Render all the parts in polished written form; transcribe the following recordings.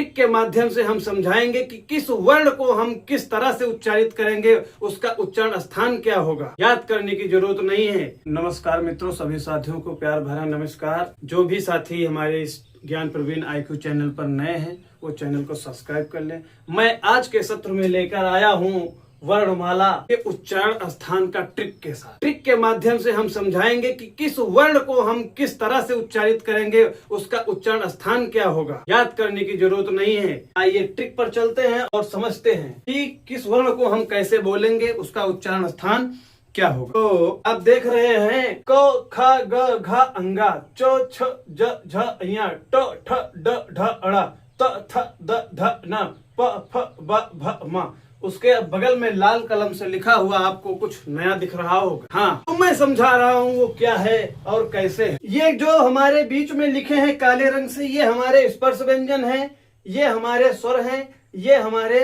Trick के माध्यम से हम समझाएंगे कि किस वर्ण को हम किस तरह से उच्चारित करेंगे, उसका उच्चारण स्थान क्या होगा। याद करने की जरूरत नहीं है। नमस्कार मित्रों, सभी साथियों को प्यार भरा नमस्कार। जो भी साथी हमारे इस ज्ञान प्रवीण IQ चैनल पर नए हैं वो चैनल को सब्सक्राइब कर लें। मैं आज के सत्र में लेकर आया हूँ वर्णमाला के उच्चारण स्थान का ट्रिक के साथ। ट्रिक के माध्यम से हम समझाएंगे कि किस वर्ण को हम किस तरह से उच्चारित करेंगे, उसका उच्चारण स्थान क्या होगा। याद करने की जरूरत नहीं है। आइए ट्रिक पर चलते हैं और समझते हैं कि किस वर्ण को हम कैसे बोलेंगे, उसका उच्चारण स्थान क्या होगा। तो अब देख रहे हैं क ख ग घ अंगा चो छ ज झ ञ ट ठ ड ढ ण त थ द ध न प फ ब भ म। उसके बगल में लाल कलम से लिखा हुआ आपको कुछ नया दिख रहा होगा। हाँ, तो मैं समझा रहा हूँ वो क्या है और कैसे है। ये जो हमारे बीच में लिखे हैं काले रंग से, ये हमारे स्पर्श व्यंजन है, ये हमारे स्वर हैं, ये हमारे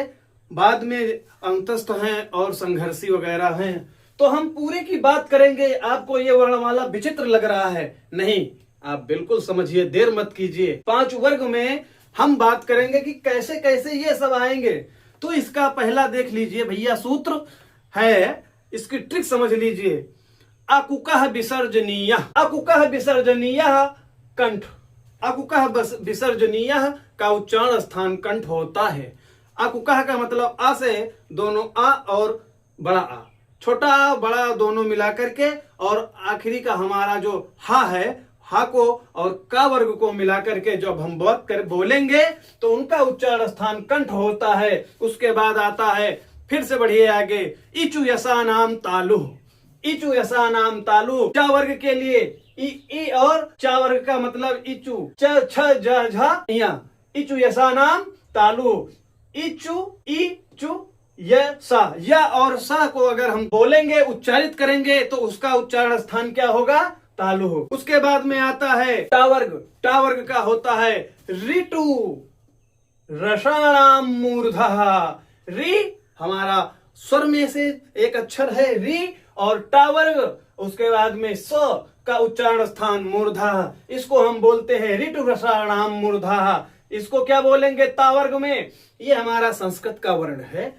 बाद में अंतस्थ हैं और संघर्षी वगैरह हैं। तो हम पूरे की बात करेंगे। आपको ये वर्णमाला विचित्र लग रहा है? नहीं, आप बिल्कुल समझिए, देर मत कीजिए। 5 वर्ग में हम बात करेंगे कि कैसे कैसे ये सब आएंगे। तो इसका पहला देख लीजिए भैया, सूत्र है, इसकी ट्रिक समझ लीजिए। अकुकः विसर्जनीय, अकुकः विसर्जनीय कंठ। अकुकः विसर्जनीय का उच्चारण स्थान कंठ होता है। अकुकः का मतलब आ से दोनों आ और बड़ा आ, छोटा आ बड़ा दोनों मिला करके, और आखिरी का हमारा जो हा है, हा को और का वर्ग को मिला करके जब हम बात कर बोलेंगे तो उनका उच्चारण स्थान कंठ होता है। उसके बाद आता है, फिर से बढ़िए आगे, इचु यसा नाम तालु। इचु यसा नाम तालु चा वर्ग के लिए ई और चा वर्ग का मतलब इचु च छ ज झ या। इचु यसा नाम तालु, इचु इचु सा, या और सा को अगर हम बोलेंगे, उच्चारित करेंगे तो उसका उच्चारण स्थान क्या होगा? तालु हो। उसके बाद में आता है टावर्ग। टावर्ग का होता है ऋतु रसाणाम मूर्धः। री हमारा स्वर में से एक अक्षर है री, और टावर्ग उसके बाद में स का उच्चारण स्थान मूर्धः। इसको हम बोलते हैं ऋतु रसाणाम मूर्धः। इसको क्या बोलेंगे तावर्ग में? ये हमारा संस्कृत का वर्ण है।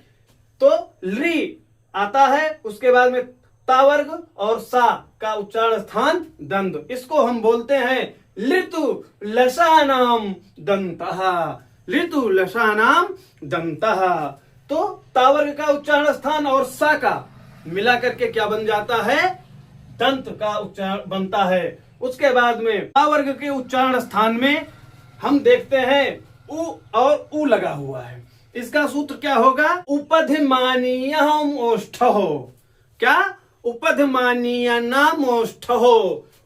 तो री आता है, उसके बाद में तावर्ग और सा का उच्चारण स्थान दंत। इसको हम बोलते हैं ऋतु लसानाम दंतः। ऋतु लसानाम दंतः। तो तावर्ग का उच्चारण स्थान और सा का मिला करके क्या बन जाता है? दंत का उच्चारण बनता है। उसके बाद में तावर्ग के उच्चारण स्थान में हम देखते हैं उ और उ लगा हुआ है। इसका सूत्र क्या होगा? उपधिमानीयम् ओष्ठः। क्या? उपधिमानीय नाम ओष्ठः।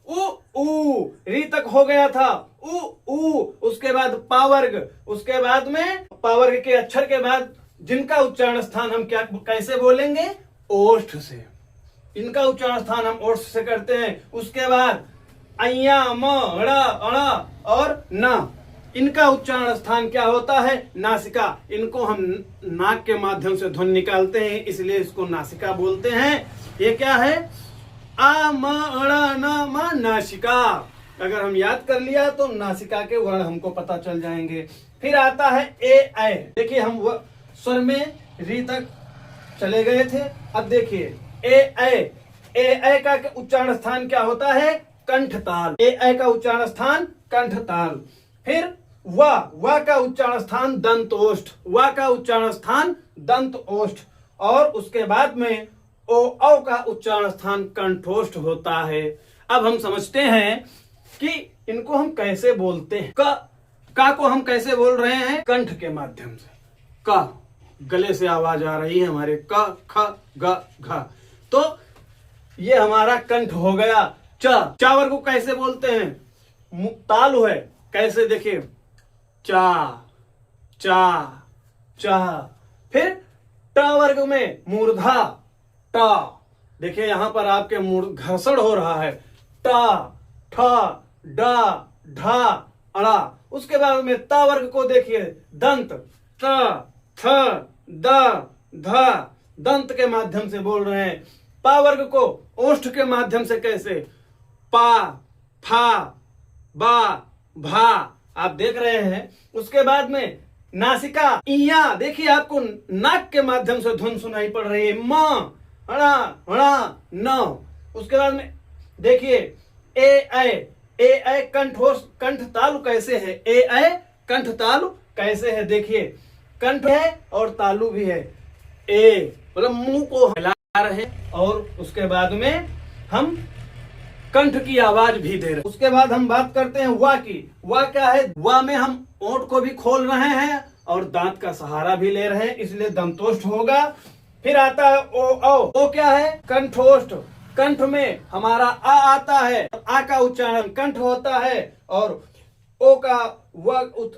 उ री तक हो गया था, उ उसके बाद पावर्ग, उसके बाद में पावर्ग के अक्षर के बाद जिनका उच्चारण स्थान हम क्या कैसे बोलेंगे? ओष्ठ से। इनका उच्चारण स्थान हम ओष्ठ से करते हैं। उसके बाद अय्या म ड़ अण और न, इनका उच्चारण स्थान क्या होता है? नासिका। इनको हम नाक के माध्यम से ध्वनि निकालते हैं, इसलिए इसको नासिका बोलते हैं। ये क्या है? आ म ण न म नासिका। अगर हम याद कर लिया तो नासिका के वर्ण हमको पता चल जाएंगे। फिर आता है ए ऐ। देखिए हम स्वर में री तक चले गए थे। अब देखिए ए ऐ। ए ऐ का उच्चारण स्थान क्या होता है? कंठ ताल। ए ऐ का उच्चारण स्थान कंठ ताल। फिर वा का उच्चारण स्थान दंत ओष्ठ। वा का उच्चारण स्थान दंत ओष्ठ। और उसके बाद में औ का उच्चारण स्थान कंठोष्ठ होता है। अब हम समझते हैं कि इनको हम कैसे बोलते हैं। का को हम कैसे बोल रहे हैं? कंठ के माध्यम से। का गले से आवाज आ रही है हमारे, क ख ग घ। तो ये हमारा कंठ हो गया। चा वर्ग को कैसे बोलते हैं? तालु है। कैसे? देखिए चा चा चा। फिर ट वर्ग में मूर्धा टा। देखिए यहां पर आपके घर्षण हो रहा है। टा ठ डा ढा अड़ा। उसके बाद में ता वर्ग को देखिए, दंत त थ द ध। दंत के माध्यम से बोल रहे हैं। पा वर्ग को ओष्ठ के माध्यम से कैसे? पा फा बा भा। आप देख रहे हैं। उसके बाद में नासिका, इया, देखिए आपको नाक के माध्यम से धुन सुनाई पड़ रही है। म, हड़ा हड़ा न। उसके बाद में देखिए ए कंठ तालु कैसे है, ए कंठ तालु कैसे है, देखिए कंठ है और तालु भी है। ए मतलब मुंह को हिला रहे और उसके बाद में हम कंठ की आवाज भी दे रहे हैं। उसके बाद हम बात करते हैं वा की। वा क्या है, वा में हम ओंठ को भी खोल रहे हैं और दांत का सहारा भी ले रहे हैं, इसलिए दंतोष्ठ होगा। फिर आता है ओ क्या है, कंठोष्ठ। कंठ में हमारा आ आता है, आ का उच्चारण कंठ होता है और ओ का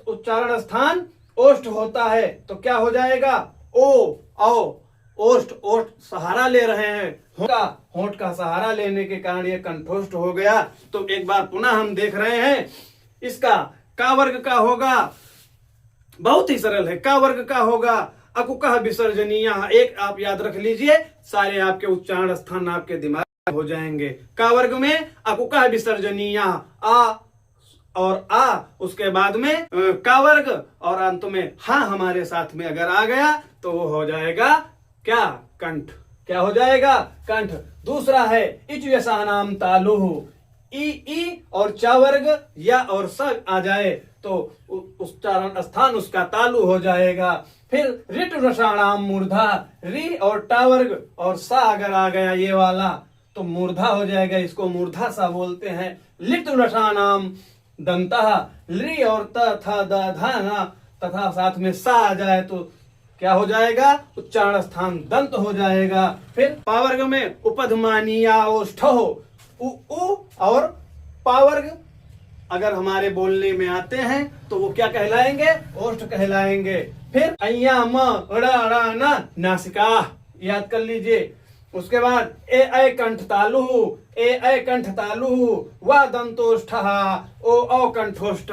उच्चारण स्थान ओष्ठ होता है। तो क्या हो जाएगा, ओ ओष्ठ, ओष्ठ सहारा ले रहे हैं, होंठ का सहारा लेने के कारण ये कंठोष्ठ हो गया। तो एक बार पुनः हम देख रहे हैं, इसका का वर्ग का होगा, बहुत ही सरल है। का वर्ग का होगा अकुकह विसर्जनीय। एक आप याद रख लीजिए, सारे आपके उच्चारण स्थान आपके दिमाग हो जाएंगे। का वर्ग में अकुकह विसर्जनीय, आ और आ, उसके बाद में का वर्ग और अंत में हा हमारे साथ में अगर आ गया तो वो हो जाएगा क्या, कंठ। क्या हो जाएगा, कंठ। दूसरा है इचव्यसानाम तालुहु। ई और चा वर्ग या और स आ जाए तो उच्चारण स्थान उसका तालु हो जाएगा। फिर रिट रसाणाम मूर्धा, री और टा वर्ग और सा अगर आ गया ये वाला तो मूर्धा हो जाएगा, इसको मूर्धा सा बोलते हैं। लिट रसाणाम दंतः, ली और था दा धा ना तथा साथ में सा आ जाए तो क्या हो जाएगा, उच्चारण स्थान दंत हो जाएगा। फिर पावर्ग में उपधमानिया ओष्ठो, उ और पावर्ग अगर हमारे बोलने में आते हैं तो वो क्या कहलाएंगे, ओष्ठ कहलाएंगे। फिर अय्या म अड़ा ना नासिका, याद कर लीजिए। उसके बाद ए कंठ तालु, ए कंठ तालु, व दंतोष्ठ, ओ कंठोष्ठ।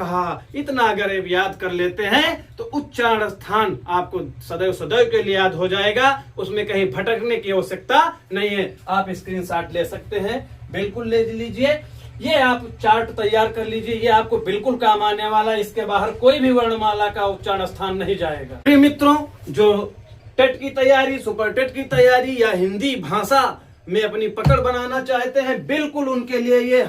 इतना अगर आप याद कर लेते हैं तो उच्चारण स्थान आपको सदैव सदैव के लिए याद हो जाएगा, उसमें कहीं भटकने की आवश्यकता नहीं है। आप स्क्रीनशॉट ले सकते हैं, बिल्कुल ले लीजिए। ये आप चार्ट तैयार कर लीजिए, ये आपको बिल्कुल काम आने वाला। इसके बाहर कोई भी वर्णमाला का उच्चारण स्थान नहीं जाएगा। प्रिय मित्रों, जो टेट की तैयारी, सुपर टेट की तैयारी या हिंदी भाषा में अपनी पकड़ बनाना चाहते हैं, बिल्कुल उनके लिए ये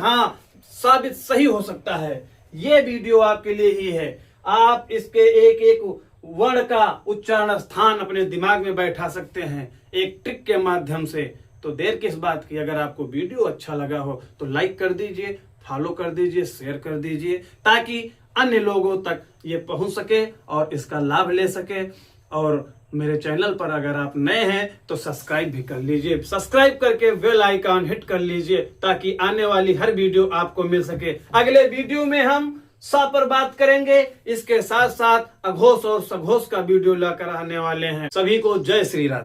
साबित सही हो सकता है। ये वीडियो आपके लिए ही है। आप इसके एक एक वर्ण का उच्चारण स्थान अपने दिमाग में बैठा सकते हैं एक ट्रिक के माध्यम से। तो देर किस बात की, अगर आपको वीडियो अच्छा लगा हो तो लाइक कर दीजिए, फॉलो कर दीजिए, शेयर कर दीजिए, ताकि अन्य लोगों तक ये पहुंच सके और इसका लाभ ले सके। और मेरे चैनल पर अगर आप नए हैं तो सब्सक्राइब भी कर लीजिए, सब्सक्राइब करके बेल आइकन हिट कर लीजिए ताकि आने वाली हर वीडियो आपको मिल सके। अगले वीडियो में हम सा पर बात करेंगे, इसके साथ साथ अघोष और सघोष का वीडियो लेकर आने वाले हैं। सभी को जय श्री राम।